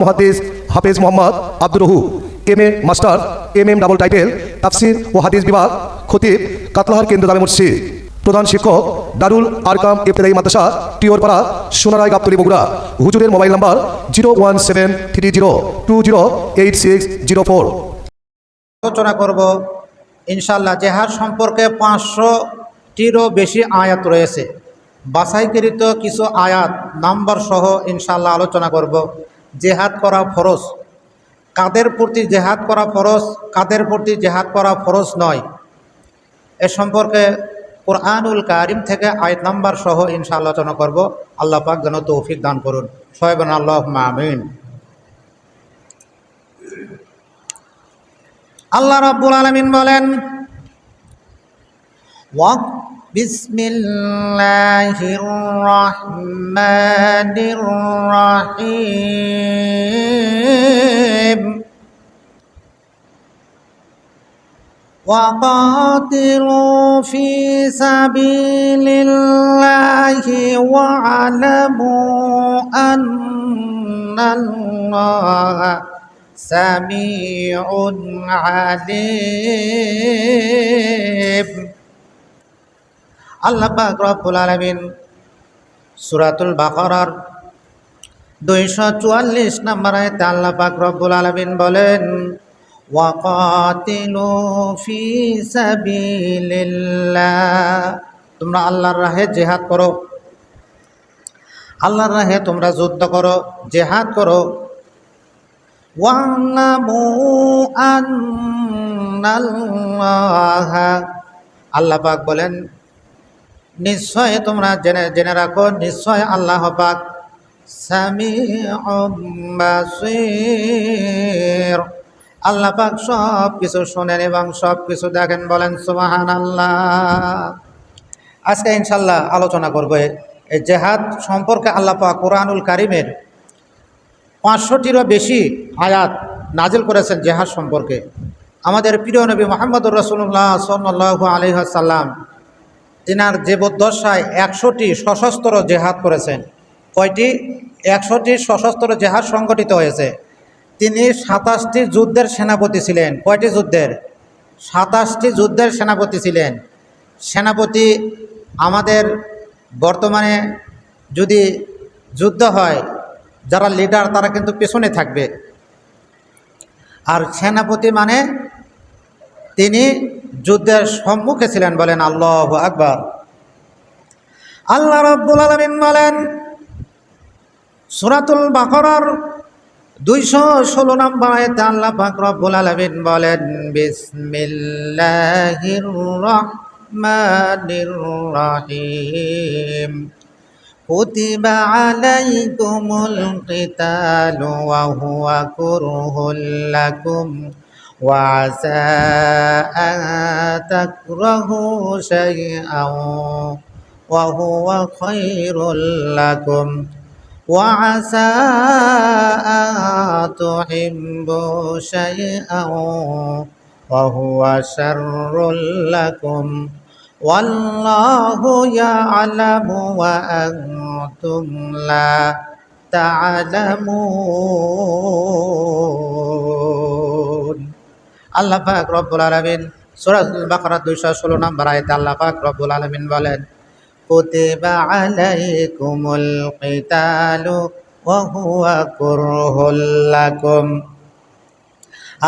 মুহাদ্দিস হাফেজ Mohammad Abdur রহু M A master MM double title তাফসির ও হাদিস বিভাগ খতিব কাতলাহার কেন্দ্র জামে মসজিদ প্রধান শিক্ষক দারুল আরকাম ইবতেদায়ী মাদ্রাসা টিওরপাড়া সোনারায় গাবতলী বগুড়া হুজুরের মোবাইল নাম্বার 01730208604। আলোচনা করব ইনশাআল্লাহ জেহাদ সম্পর্কে 500টিরও বেশি আয়াত রয়েছে। বাছাইকৃত কিছু আয়াত নাম্বার সহ ইনশাআল্লাহ আলোচনা করব। জেহাদ করা ফরজ, কাদের প্রতি জেহাদ করা ফরজ, কাদের প্রতি জেহাদ করা ফরজ নয়, এ সম্পর্কে কুরআনুল কারিম থেকে আয়াত নাম্বার সহ ইনশাআল্লাহ আলোচনা করব। আল্লাহ পাক যেন তৌফিক দান করুন। সবাই বলেন আল্লাহুম্মা আমিন। আল্লাহ রাব্বুল আলামিন বলেন বিসমিল্লাহির রহমানির রহিম ওয়াকাতিলু ফি সাবিলিল্লাহি ওয়া'লামু আন্নাল্লাহা সামিউন আলিম। আল্লাহ পাক রব্বুল আলামিন সূরাতুল বাকারার 244 নম্বর আয়াতে আল্লাহ পাক রব্বুল আলামিন বলেন ওয়াকাতিলু ফি সাবিলিল্লাহ, তোমরা আল্লাহর রাহে জিহাদ করো, আল্লাহর রাহে তোমরা যুদ্ধ করো, জিহাদ করো। ওয়া'লামু আন্নাল্লাহা, আল্লাহ পাক বলেন নিশ্চয় তোমরা জেনে রাখো, নিশ্চয় আল্লাহ পাক সামিউম বাসীর, আল্লাহ পাক সব কিছু শোনেন এবং সব কিছু দেখেন। বলেন সুবহানাল্লাহ। আজকে ইনশাআল্লাহ আলোচনা করব এই জেহাদ সম্পর্কে। আল্লাহ পাক কুরআনুল কারিমের 500টিরও বেশি আয়াত নাজিল করেছেন জেহাদ সম্পর্কে। আমাদের প্রিয় নবী মুহাম্মদুর রাসূলুল্লাহ সাল্লাল্লাহু আলাইহি ওয়াসাল্লাম তিনার জীবদ্দশায় 100টি সশস্ত্র জেহাদ করেছেন। কয়টি? 100টি সশস্ত্র জেহাদ সংগঠিত হয়েছে। তিনি 27টি যুদ্ধের সেনাপতি ছিলেন। কয়টি যুদ্ধের? 27টি যুদ্ধের সেনাপতি ছিলেন। সেনাপতি আমাদের বর্তমানে যদি যুদ্ধ হয়, যারা লিডার তারা কিন্তু পেছনে থাকবে, আর সেনাপতি মানে তিনি যুদ্ধের সম্মুখে ছিলেন। বলেন আল্লাহু আকবার। আল্লাহ রাব্বুল আলামিন বলেন সূরাতুল বাকারার 216 নম্বর আয়াতে আল্লাহ পাক রব্বুল আলামিন বলেন বিসমিল্লাহির রহমানির রহিম কুতিবা আলাইকুমুল কিতালু ওয়া হুয়া কুরহুল লাকুম ওয়া আসা আন তাকরাহু শাইআন ওয়া হুয়া খায়রুল লাকুম ওয়া আসা আন তুহিব্বু শাইআন ওয়া হুয়া শাররুল লাকুম ওয়াল্লাহু ইয়া'লামু ওয়া আনতুম লা তা'লামুন। আল্লাহ পাক রব্বুল আলামিন সূরাতুল বাকারা 216 নম্বর আয়াতে আল্লাহ পাক রব্বুল আলামিন বলেন কুতিবা আলাইকুমুল কিতালু ওয়া হুয়া কুরহুল লাকুম।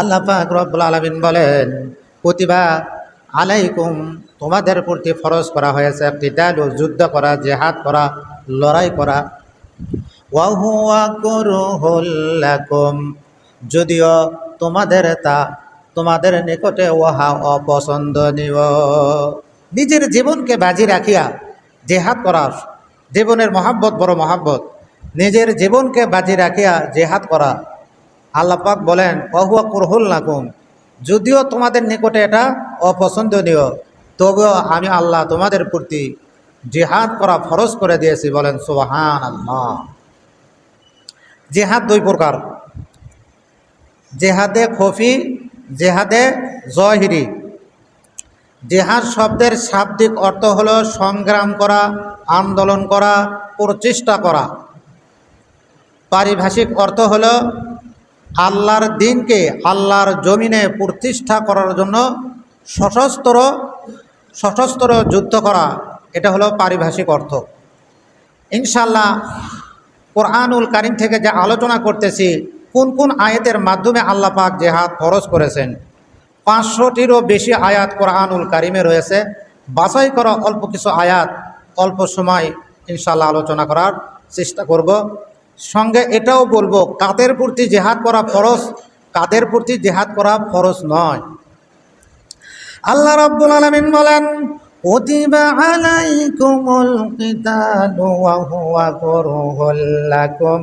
আল্লাহ পাক রব্বুল আলামিন বলেন কুতিবা আলাইকুম, তোমাদের প্রতি ফরজ করা হয়েছে কিতালু, যুদ্ধ করা, জিহাদ করা, লড়াই করা। ওয়া হুয়া কুরহুল লাকুম, যদিও তোমাদের নিকটে উহা অপছন্দনীয়। নিজের জীবনকে বাজি রাখিয়া জিহাদ করা, জীবনের মহাব্বত বড় মহাব্বত, নিজের জীবনকে বাজি রাখিয়া জিহাদ করা। আল্লাহ পাক বলেন ওয়া হুয়া কুরহুল লাকুম, যদিও তোমাদের নিকটে এটা অপছন্দনীয়, তবুও আমি আল্লাহ তোমাদের প্রতি জিহাদ করা ফরজ করে দিয়েছি। বলেন সুবহানাল্লাহ। জিহাদ দুই প্রকার, জেহাদে খফি, জেহাদে জহিরি। জেহাদ শব্দের শাব্দিক অর্থ হলো সংগ্রাম করা, আন্দোলন করা, প্রচেষ্টা করা। পারিভাষিক অর্থ হলো আল্লাহর দ্বীনকে আল্লাহর জমিনে প্রতিষ্ঠা করার জন্য সশস্ত্র যুদ্ধ করা, এটা হলো পারিভাষিক অর্থ। ইনশাআল্লাহ কোরআনুল কারীম থেকে যে আলোচনা করতেছি, কোন কোন আয়াতের মাধ্যমে আল্লাহ পাক জিহাদ ফরজ করেছেন, 500টিরও বেশি আয়াত কোরআনুল কারীমে রয়েছে। বাছাই করা অল্প কিছু আয়াত অল্প সময় ইনশাআল্লাহ আলোচনা করার চেষ্টা করব। সঙ্গে এটাও বলবো কাদের প্রতি জিহাদ করা ফরজ, কাদের প্রতি জিহাদ করা ফরজ নয়। আল্লাহ রাব্বুল আলামিন বলেন, কুতিবা আলাইকুমুল কিতালু ওয়া হুয়া কুরহুল লাকুম।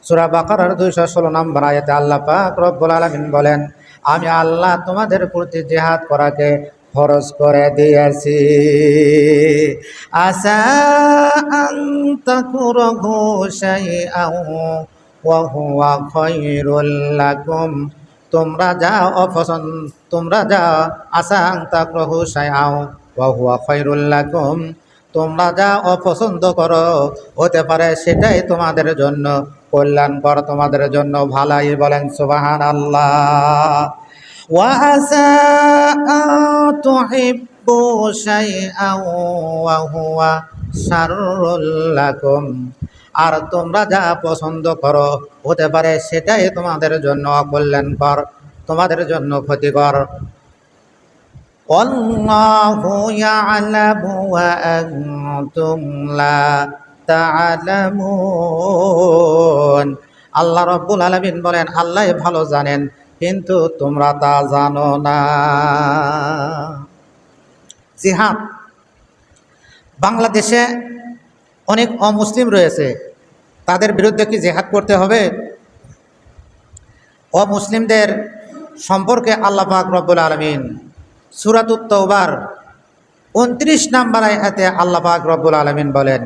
সূরা বাকারার 216 নম্বর আয়াতে আল্লাহ পাক রব্বুল আলামিন বলেন, আমি আল্লাহ তোমাদের প্রতি জিহাদ করাকে ফরজ করে দিয়েছি। আসা আন তাকুরাহু শাইআন ওয়া হুয়া খায়রুল লাকুম। তোমরা যা আসা আন তাকুরাহু শাইআন ওয়া হুয়া খায়রুল লাকুম, তোমরা যা অপছন্দ করো হতে পারে সেটাই তোমাদের জন্য কল্যাণকর, তোমাদের জন্য ভালাই। বলেন সুবহানাল্লাহ। ওয়া আসা আন তুহিব্বু শাইআন ওয়া হুয়া শাররুল লাকুম, আর তোমরা যা পছন্দ করো হতে পারে সেটাই তোমাদের জন্য অকল্যাণকর, তোমাদের জন্য ক্ষতিকর। আল্লাহু ইয়ালামু ওয়া আনতুম লা তা'লামুন। আল্লাহ রাব্বুল আলামিন বলেন, আল্লাহ ভালো জানেন কিন্তু তোমরা তা জানো না। জিহাদ, বাংলাদেশে অনেক অমুসলিম রয়েছে, তাদের বিরুদ্ধে কি জিহাদ করতে হবে? অমুসলিমদের সম্পর্কে আল্লাহ পাক রব্বুল আলামিন সূরাতুত তাওবার 29 নম্বর আয়াতে আল্লাহ পাক রব্বুল আলামিন বলেন,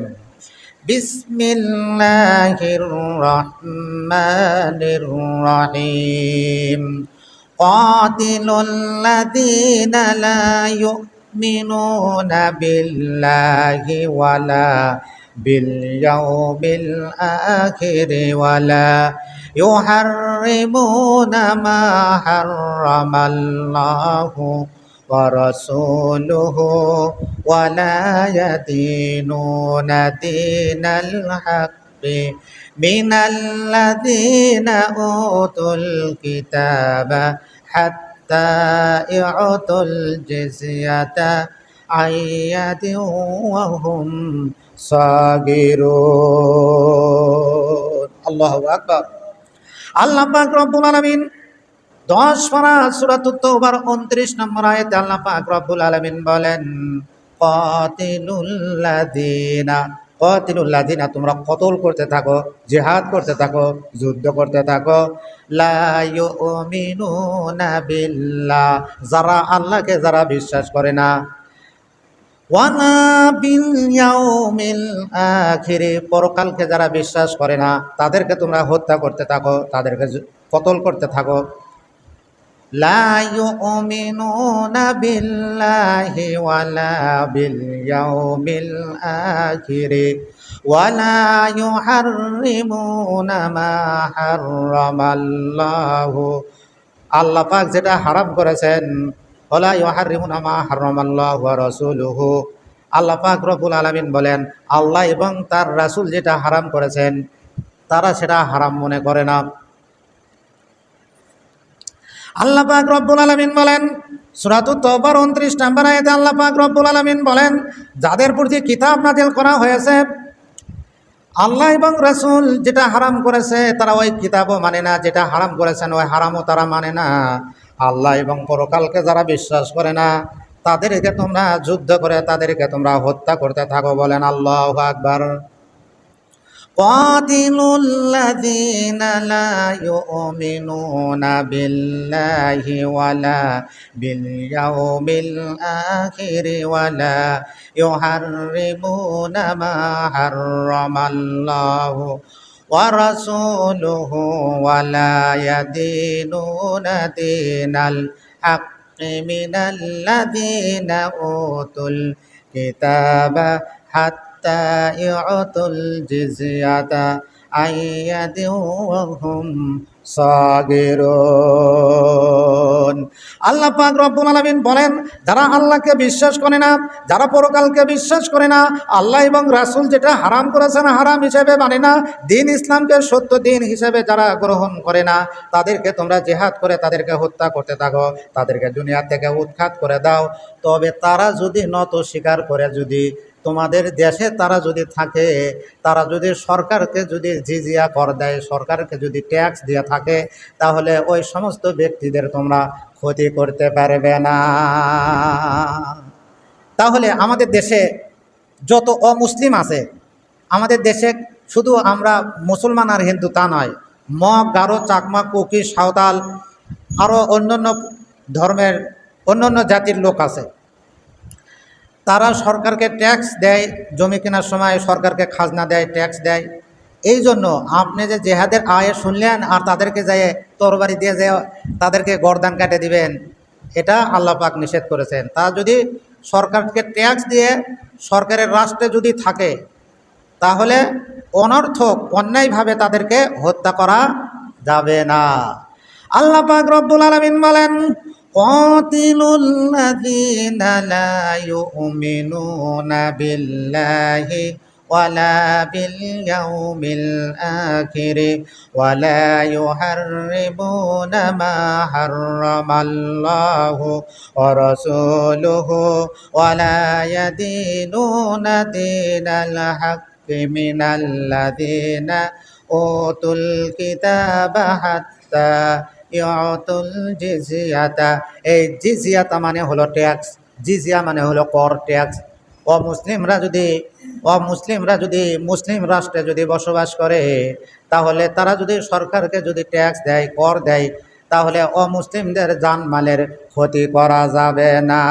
বিসমিল্লাহির রহমানির রহিম। কাতিলুল লাযীনা লা ইউমিনুনা বিল্লাহি ওয়ালা বিল ইয়াউমিল আখির ওয়ালা ইউহাররিমুনা মা হাররামাল্লাহু ওয়া রাসূলুহু ওয়ালা ইয়াদিনুনা দীনাল হাক্কি মিনাল্লাযীনা উতুল কিতাবা হাত্তা ইউতুল জিজিয়াতা আইয়াদিন ওয়া হুম সাগিরুন। আল্লাহু আকবার। আল্লাহ পাক রব্বুল আলামিন 10 পারা সূরাতুত তাওবার 29 নম্বর আয়াতে আল্লাহ পাক রব্বুল আলামিন বলেন, কাতিলুল লাযীনা, তোমরা কতল করতে থাকো, জিহাদ করতে থাকো, যুদ্ধ করতে থাকো, লা ইউমিনুনা বিল্লাহ, যারা আল্লাহকে যারা বিশ্বাস করে না, ওয়ালা বিল ইয়াউমিল আখির, পরকালকে যারা বিশ্বাস করে না, তাদেরকে তোমরা হত্যা করতে থাকো, তাদেরকে কতল করতে থাকো। লা ইউমিনুনা বিল্লাহি ওয়ালা বিল ইয়াউমিল আখির ওয়ালা ইউহাররিমুনা মা হাররামাল্লাহু, আল্লাহ পাক যেটা হারাম করেছেন, ওয়ালা ইউহাররিমুনা মা হাররামাল্লাহু ওয়া রাসূলুহু, আল্লাহ পাক রব্বুল আলামিন বলেন, আল্লাহ এবং তার রাসূল যেটা হারাম করেছেন তারা সেটা হারাম মনে করে না। আল্লাহ পাক রব্বুল আলামিন বলেন সূরাতুত তাওবার 29 নম্বর আয়াতে আল্লাহ পাক রব্বুল আলামিন বলেন, যাদের প্রতি কিতাব নাযিল করা হয়েছে, আল্লাহ এবং রাসূল যেটা হারাম করেছে তারা ওই কিতাবও মানে না, যেটা হারাম করেছেন ওই হারামও তারা মানে না। আল্লাহ এবং পরকালকে যারা বিশ্বাস করে না তাদেরকে তোমরা যুদ্ধ করে তাদেরকে তোমরা হত্যা করতে থাকো। বলেন আল্লাহু আকবার। কাতিলুল লাযীনা লা ইউমিনুনা বিল্লাহি ওয়ালা বিল ইয়াউমিল আখির ওয়ালা ইউহাররিমুনা মা হাররামাল্লাহু ওয়া রাসূলুহু ওয়ালা ইয়াদিনুনা দীনাল হাক্কি মিনাল্লাযীনা উতুল কিতাবা হাত্তা ইউতুল জিজিয়াতা আইয়াদিউহুম সাগিরুন। আল্লাহ পাক রব্বুল আলামিন বলেন, যারা আল্লাহকে বিশ্বাস করে না, যারা পরকালকে বিশ্বাস করে না, আল্লাহ এবং রাসূল যেটা হারাম করেছেন হারাম হিসেবে মানে না, দিন ইসলামকে সত্য দিন হিসেবে যারা গ্রহণ করে না, তাদেরকে তোমরা জিহাদ করে তাদেরকে হত্যা করতে থাকো, তাদেরকে দুনিয়া থেকে উৎখাত করে দাও। তবে তারা যদি নত স্বীকার করে, যদি তোমাদের দেশে তারা যদি থাকে, তারা যদি সরকারকে যদি জিজিয়া কর দেয়, সরকারকে যদি ট্যাক্স দিয়ে থাকে, তাহলে ওই সমস্ত ব্যক্তিদের তোমরা ক্ষতি করতে পারবে না। তাহলে আমাদের দেশে যত অমুসলিম আছে, আমাদের দেশে শুধু আমরা মুসলমান আর হিন্দু তা নয়, মগ, গারো, চাকমা, কুকি, সাঁওতাল, আরও অন্যান্য ধর্মের অন্যান্য জাতির লোক আছে। তারা সরকারকে ট্যাক্স দেয়, জমি কেনার সময় সরকারকে খাজনা দেয়, ট্যাক্স দেয়। এই জন্য আপনি যে জেহাদের আয়ে শুনলেন আর তাদেরকে যেয়ে তরবারি দিয়ে যে তাদেরকে গর্দান কাটে দিবেন, এটা আল্লাহ পাক নিষেধ করেছেন। তা যদি সরকারকে ট্যাক্স দিয়ে সরকারের রাষ্ট্রে যদি থাকে, তাহলে অনর্থক অন্যায়ভাবে তাদেরকে হত্যা করা যাবে না। আল্লাহ পাক রব্বুল আলামিন বলেন, কাতিলুল্লাযীনা লা ইউমিনুনা বিল্লাহি ওয়ালা বিল ইয়াউমিল আখিরি ওয়ালা ইউহাররিমুনা মা হাররামাল্লাহু ওয়া রাসূলুহু ওয়ালা ইয়াদিনুনা দীনাল হাক্কি মিনাল্লাযীনা উতুল কিতাবা হাত্তা ইউতুল জিজিয়াতা। এই জিজিয়াতা মানে হলো ট্যাক্স, জিজিয়া মানে হলো কর, ট্যাক্স। অমুসলিমরা যদি মুসলিম রাষ্ট্রে যদি বসবাস করে, তাহলে তারা যদি সরকারকে যদি ট্যাক্স দেয়, কর দেয়, তাহলে অমুসলিমদের জানমালের ক্ষতি করা যাবে না।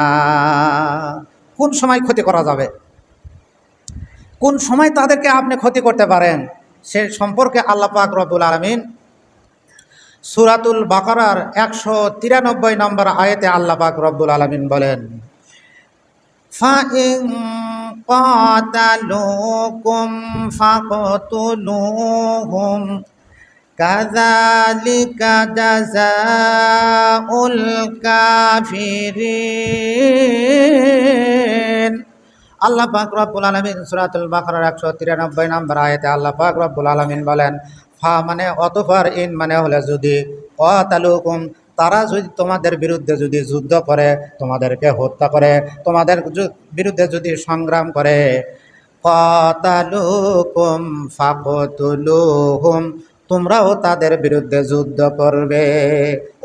কোন সময় ক্ষতি করা যাবে, কোন সময় তাদেরকে আপনি ক্ষতি করতে পারেন, সে সম্পর্কে আল্লাহ পাক রব্বুল আলামিন সূরাতুল বাকারার 193 নম্বর আয়াতে আল্লাহ পাক রব্বুল আলামিন বলেন, ফাইন কাতালুকুম ফাকতুলুহুম কাযালিকা জাযাউল কাফিরিন। আল্লাহ পাক রব্বুল আলামিন সূরাতুল বাকারার 193 নম্বর আয়াতে আল্লাহ পাক রব্বুল আলামিন বলেন, ফা মানে অতঃপর, ইন মানে হলে যদি, কাতালুকুম তারা যদি তোমাদের বিরুদ্ধে যদি যুদ্ধ করে, তোমাদেরকে হত্যা করে, তোমাদের বিরুদ্ধে যদি সংগ্রাম করে, কাতালুকুম ফাকতুলুহুম তোমরাও তাদের বিরুদ্ধে যুদ্ধ করবে।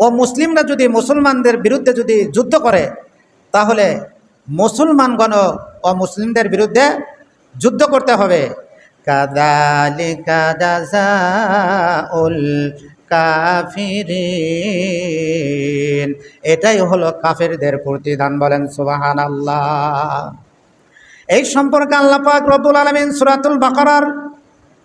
ও মুসলিমরা যদি মুসলমানদের বিরুদ্ধে যদি যুদ্ধ করে, তাহলে মুসলমানগণ অমুসলিমদের বিরুদ্ধে যুদ্ধ করতে হবে। কাযালিকা জাযাউল কাফিরিন, এটাই হলো কাফেরদের প্রতিদান। বলেন সুবহানাল্লাহ। এই সম্পর্কে আল্লাহ পাক রব্বুল আলামিন সূরাতুল বাকারার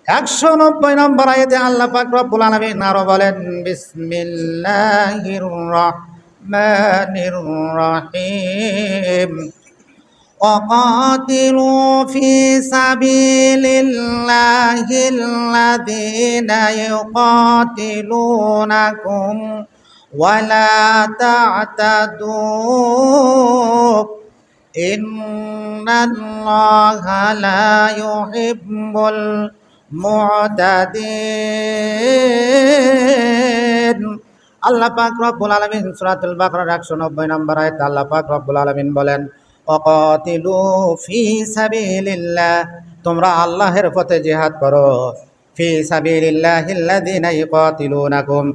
190 নম্বর আয়াতে আল্লাহ পাক রব্বুল আলামিন আরো বলেন, বিসমিল্লাহির রাহমানির রাহিম وقاتلوا في سبيل الله الذين يقاتلونكم ولا تعتدوا إن الله لا يحب المعتدين। আল্লাহ পাক রব্বুল আলামিন সূরাতুল বাকারার 190 নম্বর আয়াতে আল্লাহ পাক রব্বুল আলামিন বলেন, ওয়াকাতিলু ফি সাবিলিল্লাহ তোমরা আল্লাহর পথে জিহাদ করো, ফি সাবিলিল্লাহিল্লাযীনা ইউকাতিলুনাকুম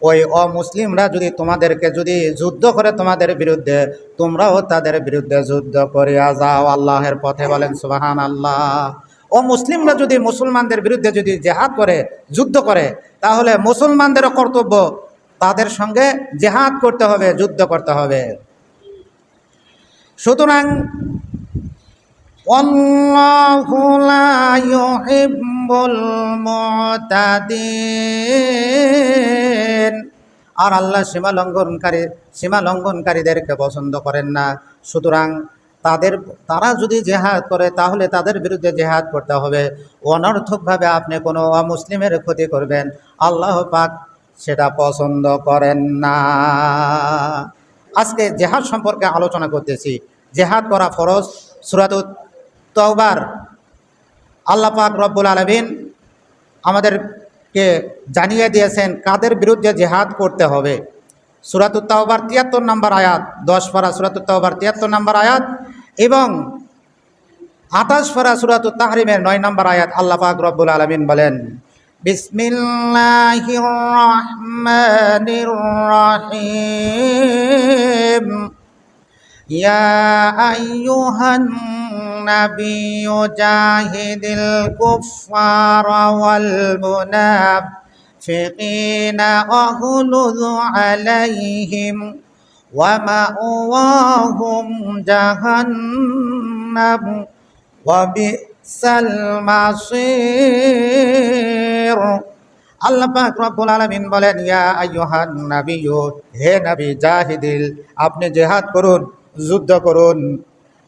ওই অমুসলিমরা যদি তোমাদেরকে যদি যুদ্ধ করে তোমাদের বিরুদ্ধে, তোমরাও তাদের বিরুদ্ধে যুদ্ধ করিয়া যাও আল্লাহর পথে। বলেন সুবহানাল্লাহ। ও মুসলিমরা যদি মুসলমানদের বিরুদ্ধে যদি জিহাদ করে, যুদ্ধ করে, তাহলে মুসলমানদেরও কর্তব্য তাদের সঙ্গে জিহাদ করতে হবে, যুদ্ধ করতে হবে। সুতরাং আল্লাহু লা ইউহিব্বুল মুতাদিন, আর আল্লাহ সীমা লঙ্ঘনকারীদেরকে পছন্দ করেন না। সুতরাং তারা যদি জেহাদ করে তাহলে তাদের বিরুদ্ধে জেহাদ করতে হবে। অনর্থকভাবে আপনি কোনো অমুসলিমের ক্ষতি করবেন, আল্লাহ পাক সেটা পছন্দ করেন না। আজকে জেহাদ সম্পর্কে আলোচনা করতেছি। জেহাদ করা ফরজ। সূরাতুত তাওবার আল্লাহ পাক রব্বুল আলামিন আমাদেরকে জানিয়ে দিয়েছেন কাদের বিরুদ্ধে জেহাদ করতে হবে। সূরাতুত তাওবার ৭৩ নম্বর আয়াত, 10 পারা সূরাতুত তাওবার ৭৩ নম্বর আয়াত এবং ২৮ পারা সূরাতুত তাহরিমের ৯ নম্বর আয়াত আল্লাহ পাক রব্বুল আলামিন বলেন, বিসমিল্লাহির রহমানির রহিম, ইয়া আইয়ুহান নাবিয়্যু জাহিদিল কুফফারা ওয়াল মুনাফিকিনা ওয়াগলুয আলাইহিম ওয়া মাওয়াহুম জাহান্নাম ওয়া বিসাল মাসীর। আল্লাহ পাক রব্বুল আলামিন বলেন, ইয়া আইয়ুহান নাবিয়্যু, হে নবী, জাহিদিল, আপনি জিহাদ করুন, যুদ্ধ করুন,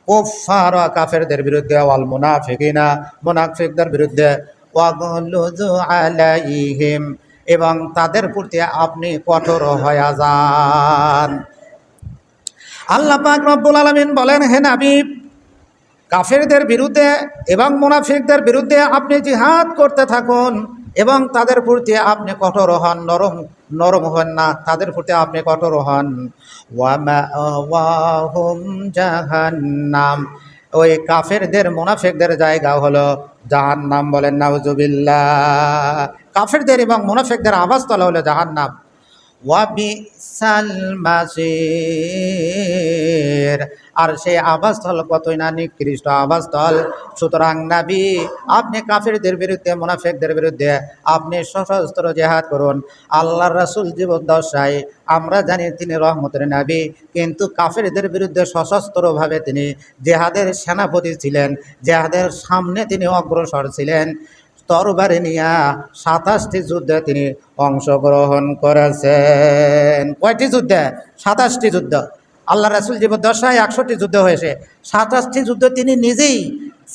কুফফারা কাফেরদের বিরুদ্ধে, ওয়াল মুনাফিকিনা মুনাফিকদের বিরুদ্ধে, ওয়াগলুয আলাইহিম এবং তাদের প্রতি আপনি কঠোর হয়ে যান। আল্লাহ পাক রব্বুল আলামিন বলেন, হে নবী, কাফেরদের বিরুদ্ধে এবং মুনাফিকদের বিরুদ্ধে আপনি জিহাদ করতে থাকুন এবং তাদের প্রতি আপনি কঠোর হন, নরম হন না, তাদের প্রতি আপনি কঠোর হন। ওয়া মাওয়াহুম জাহান্নাম, ওই কাফেরদের মুনাফিকদের জায়গা হলো জাহান্নাম। বলেন নাউজুবিল্লাহ। কাফেরদের এবং মুনাফিকদের আবাসস্থল হলো জাহান্নাম। ওয়া বিসাল মাসীর, আর সেই আবাসস্থল কতই না নিকৃষ্ট আবাসস্থল। সুতরাং নবী, আপনি কাফেরদের বিরুদ্ধে মুনাফিকদের বিরুদ্ধে আপনি সশস্ত্র জিহাদ করুন। আল্লাহর রাসূল জীবদ্দশায় আমরা জানি তিনি রহমতের নবী, কিন্তু কাফেরদের বিরুদ্ধে সশস্ত্রভাবে তিনি জিহাদের সেনাপতি ছিলেন, জিহাদের সামনে তিনি অগ্রসর ছিলেন। তরবারি নিয়ে ২৭টি যুদ্ধে তিনি অংশগ্রহণ করেছেন। কয়টি যুদ্ধে? ২৭টি যুদ্ধ। আল্লাহ রাসূল জীবদ্দশায় ১০০টি যুদ্ধ হয়েছে, ২৭টি যুদ্ধ তিনি নিজেই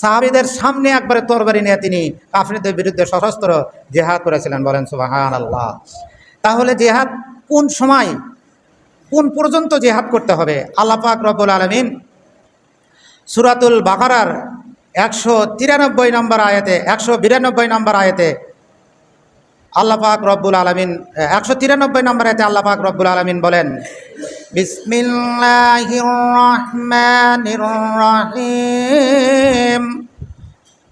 সাহাবীদের সামনে একবারে তরবারি নিয়ে তিনি কাফেরদের বিরুদ্ধে সশস্ত্র জিহাদ করেছিলেন। বলেন সুবহানাল্লাহ। তাহলে জিহাদ কোন সময়, কোন পর্যন্ত জিহাদ করতে হবে? আল্লাহ পাক রব্বুল আলামিন সূরাতুল বাকারার ১৯৩ নম্বর আয়াতে, ১৯২ নম্বর আয়াতে আল্লাহ পাক রব্বুল আলামিন ১৯৩ নম্বর আয়াতে আল্লাহ পাক রব্বুল আলামিন বলেন, বিসমিল্লাহির রহমানির রহিম,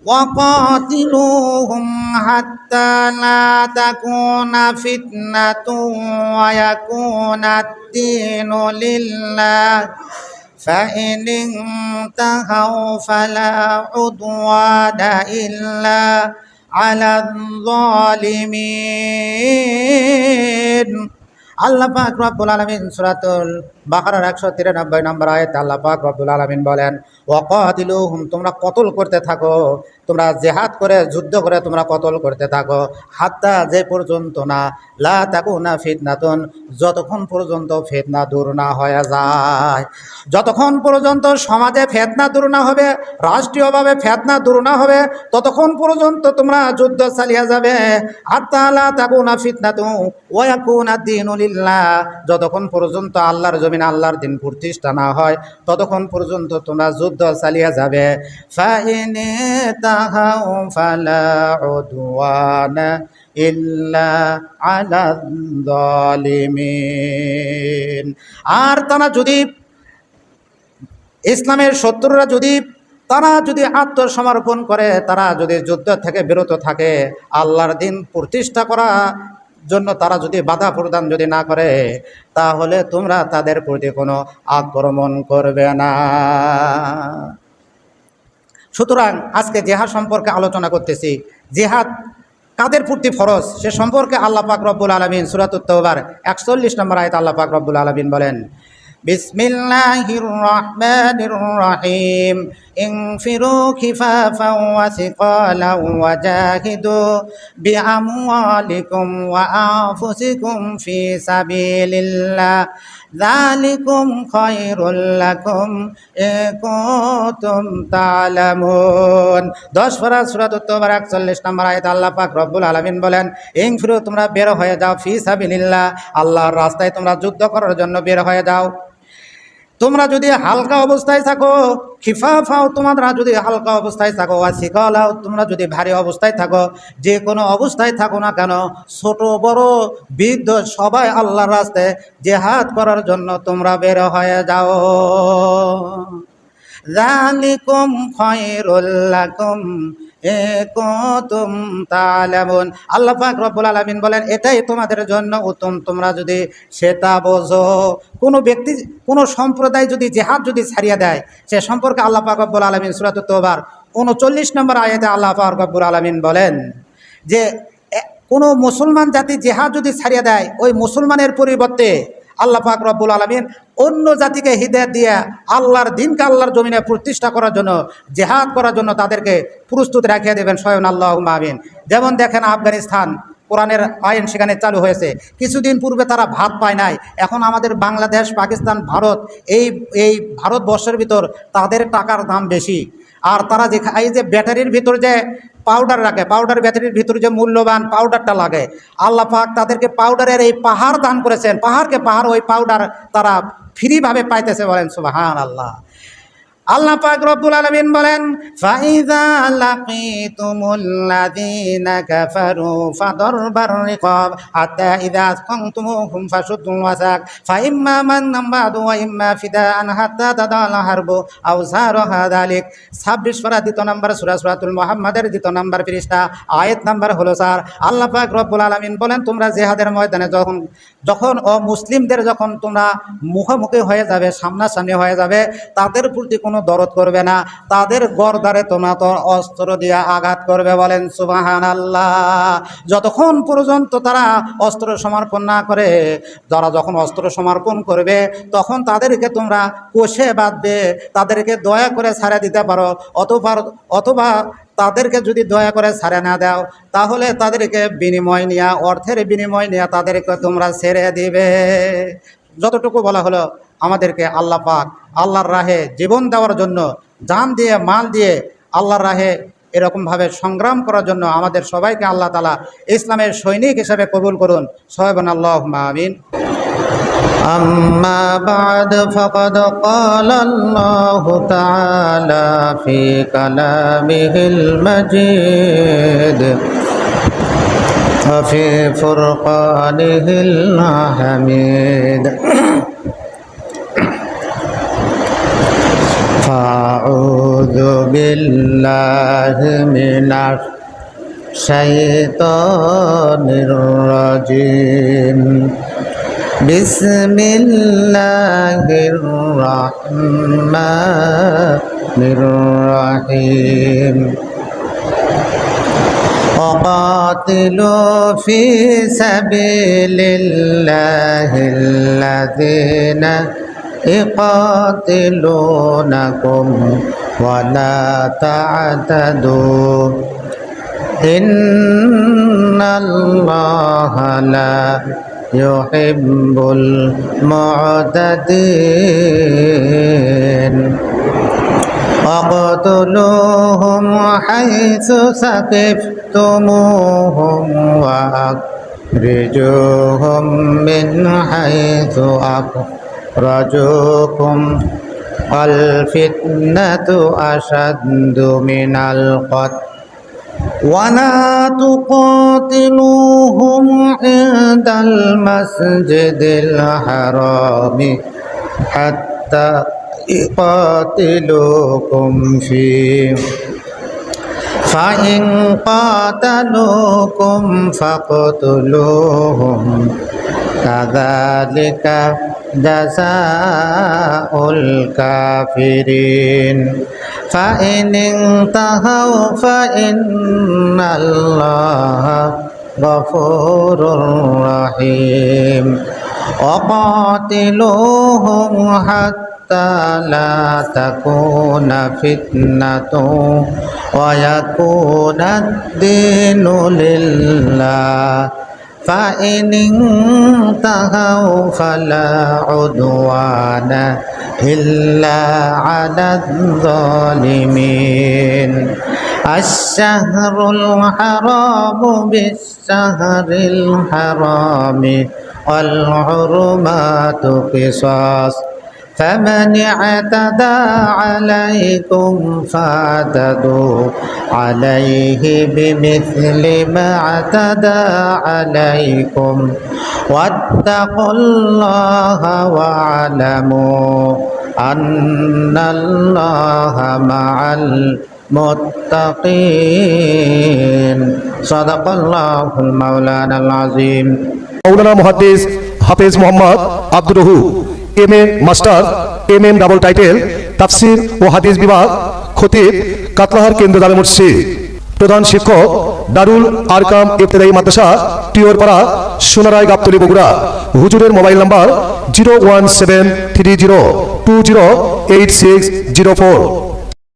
ওয়াকাতিলুহুম হাত্তা লা তাকুনা ফিতনাতুন ওয়া ইয়াকুনাদ-দীনু লিল্লাহ فإن انتهوا فلا عدوان إلا على الظالمين। আল্লাহ পাক রব্বুল আলামিন সূরাতুল বাকারার ১৯৩ নম্বর আয়াতে আল্লাহ পাক রব্বুল আলামিন বলেন, ওয়াকাতিলুহুম, তোমরা কতল করতে থাকো, তোমরা জিহাদ করে যুদ্ধ করে তোমরা কতল করতে থাকো, হাত্তা, যে পর্যন্ত না, লা তাকুনা ফিতনাতুন, যতক্ষণ পর্যন্ত ফিতনা দূর না হয়ে যায়, যতক্ষণ পর্যন্ত সমাজে ফিতনা দূর না হবে, রাষ্ট্রীয়ভাবে ফিতনা দূর না হবে, ততক্ষণ পর্যন্ত তোমরা যুদ্ধ চালিয়ে যাবে। হাত্তা লা তাকুনা ফিতনাতুন ওয়া ইয়াকুনাদ-দীনু লিল্লাহ, যতক্ষণ পর্যন্ত আল্লাহর জমিনে আল্লাহর দিন প্রতিষ্ঠা না হয় ততক্ষণ পর্যন্ত তোমরা যুদ্ধ চালিয়ে যাবে। ফাইন তাহাউ ফালা উদওয়ানা ইল্লা আলাল যালিমিন। আর তারা যদি, ইসলামের শত্রুরা যদি, তারা যদি আত্মসমর্পণ করে, তারা যদি যুদ্ধ থেকে বিরত থাকে, আল্লাহর দিন প্রতিষ্ঠা করা জন্য তারা যদি বাধা প্রদান যদি না করে, তাহলে তোমরা তাদের প্রতি কোনো আক্রমণ করবে না। সুতরাং আজকে জিহাদ সম্পর্কে আলোচনা করতেছি। জিহাদ কাদের প্রতি ফরজ সে সম্পর্কে আল্লাহ পাক রব্বুল আলামিন সূরাতুত তাওবার ৪১ নম্বর আয়াতে আল্লাহ পাক রব্বুল আলামিন বলেন, বিসমিল্লাহির রহমানির রহিম ইনফিরু খিফাফাও ওয়া সিকালাও ওয়া জাহিদু বিআমওয়ালিকুম ওয়া আনফুসিকুম ফি সাবিলিল্লাহ যালিকুম খায়রুল লাকুম ইন কুনতুম তা'লামুন। 10 পারা সূরাতুত তাওবার 41 নম্বর আয়াত আল্লাহ পাক রব্বুল আলামিন বলেন, ইনফিরু তোমরা বের হয়ে যাও, ফি সাবিলিল্লাহ আল্লাহর রাস্তায় তোমরা যুদ্ধ করার জন্য বের হয়ে যাও। তোমরা যদি হালকা অবস্থায় থাকো, খিফাফাও তোমরা যদি হালকা অবস্থায় থাকো, আর সিকালাও তোমরা যদি ভারী অবস্থায় থাকো, যে কোনো অবস্থায় থাকো না কেন, ছোট বড় বৃদ্ধ সবাই আল্লাহর রাস্তায় জিহাদ করার জন্য তোমরা বের হয়ে যাও। যালিকুম খায়রুল লাকুম ইন কুনতুম তা'লামুন। আল্লাহ পাক রব্বুল আলামিন বলেন, এটাই তোমাদের জন্য উত্তম, তোমরা যদি সেটা বোঝো। কোনো ব্যক্তি কোনো সম্প্রদায় যদি জিহাদ যদি ছাড়িয়ে দেয়, সে সম্পর্কে আল্লাহ পাক রব্বুল আলামিন সূরাতুত তাওবার 39 নম্বর আয়াতে আল্লাহ পাক রব্বুল আলামিন বলেন যে কোনো মুসলমান জাতি জিহাদ যদি ছাড়িয়ে দেয়, ওই মুসলমানের পরিবর্তে আল্লাহ পাক রব্বুল আলামিন অন্য জাতিকে হিদায়াত দিয়ে আল্লাহর দ্বীনকে আল্লাহর জমিনে প্রতিষ্ঠা করার জন্য, জিহাদ করার জন্য তাদেরকে প্রস্তুত রাখিয়ে দেবেন স্বয়ং আল্লাহুম্মা আমিন। যেমন দেখেন আফগানিস্তান, কোরআনের আইন সেখানে চালু হয়েছে। কিছুদিন পূর্বে তারা ভাত পায় নাই, এখন আমাদের বাংলাদেশ, পাকিস্তান, ভারত, এই ভারতবর্ষের ভিতর তাদের টাকার দাম বেশি। আর তারা যে এই যে ব্যাটারির ভিতর যে পাউডার রাখে, পাউডার ব্যাটারির ভিতর যে মূল্যবান পাউডারটা লাগে, আল্লাহ পাক তাদেরকে পাউডারের এই পাহাড় দান করেছেন। পাহাড়কে পাহাড় ওই পাউডার তারা ফ্রিভাবে পাইতেছে, বলেন সুবহানাল্লাহ। আল্লাহ পাক রব্বুল আলামিন বলেন, ফাইযা লাকিতুমুল্লাযীনা কাফারু ফাদরবার রিকাব হাত্তা ইযা আসকানতুমুহুম ফাশুদ্দুল ওয়াসাক ফাইম্মা মান্নাম বা'দু ওয়া ইম্মা ফিদাআন হাত্তা তাদাল হারবু আও সারাহা যালিক। 26 পারা 2 নম্বর সূরা সূরাতুল মুহাম্মাদের 2 নম্বর পৃষ্ঠা, আয়াত নাম্বার হলো 4। আল্লাহ পাক রব্বুল আলামিন বলেন, তোমরা জিহাদের ময়দানে যখন মুসলিমদের যখন তোমরা মুখোমুখি হয়ে যাবে, সামনাসামনি হয়ে যাবে, তাদের প্রতি কোনো দরদ করবে না, তাদের গর্দানে তোমরা তো অস্ত্র দিয়ে আঘাত করবে, বলেন সুবহানাল্লাহ। যতক্ষণ পর্যন্ত তারা অস্ত্র সমর্পণ না করে, যারা যখন অস্ত্র সমর্পণ করবে তখন তাদেরকে তোমরা কষে বাঁধবে, তাদেরকে দয়া করে ছাড়ে দিতে পারো, অথবা তাদেরকে যদি দয়া করে ছাড়ে না দাও, তাহলে তাদেরকে বিনিময় নিয়ে, অর্থের বিনিময় নিয়ে তাদেরকে তোমরা ছেড়ে দিবে। যতটুকু বলা হলো, আমাদেরকে আল্লাহ পাক আল্লাহর রাহে জীবন দেওয়ার জন্য, জান দিয়ে মাল দিয়ে আল্লাহর রাহে এরকমভাবে সংগ্রাম করার জন্য আমাদের সবাইকে আল্লাহ তাআলা ইসলামের সৈনিক হিসেবে কবুল করুন। সবাই আল্লাহুম্মা আমিন। أما بعد فقد قال الله تعالى في كلامه المجيد وفي فرقانه الحميد فأعوذ بالله من الشيطان الرجيم بسم الله الرحمن الرحيم وقاتلوا في سبيل الله الذين يقاتلونكم ولا تعتدوا إن الله لا يحب المعتدين واقتلوهم حيث ثقفتموهم وأخرجوهم من حيث أخرجوكم والفتنة أشد من القتل ولا تقاتلوهم عند المسجد الحرام حتى يقاتلوكم فيه فإن قاتلوكم فاقتلوهم كذلك جزاء الكافرين فإن انتهوا فإن الله غفور رحيم وقاتلوهم حتى لا تكون فتنة ويكون الدين لله فإن انتهوا فلا عدوان إلا على الظالمين الشهر الحرام بالشهر الحرام والحرمات قصاص فمن اعتدى عليكم فاعتدوا عليه بمثل ما اعتدى عليكم واتقوا الله واعلموا أن الله مع المتقين صدق الله المولانا العظيم মৌলানা মুহাদ্দিস হাফেজ মোহাম্মদ আব্দুর রহু MA master MM double title তাফসির ও হাদিস বিভাগ খতিব কাতলাহার কেন্দ্র জামে মসজিদ প্রধান শিক্ষক দারুল আরকাম ইবতেদায়ী মাদ্রাসা টিওরপাড়া সোনারায় গাবতলী বগুড়া হুজুরের মোবাইল নাম্বার 01730208604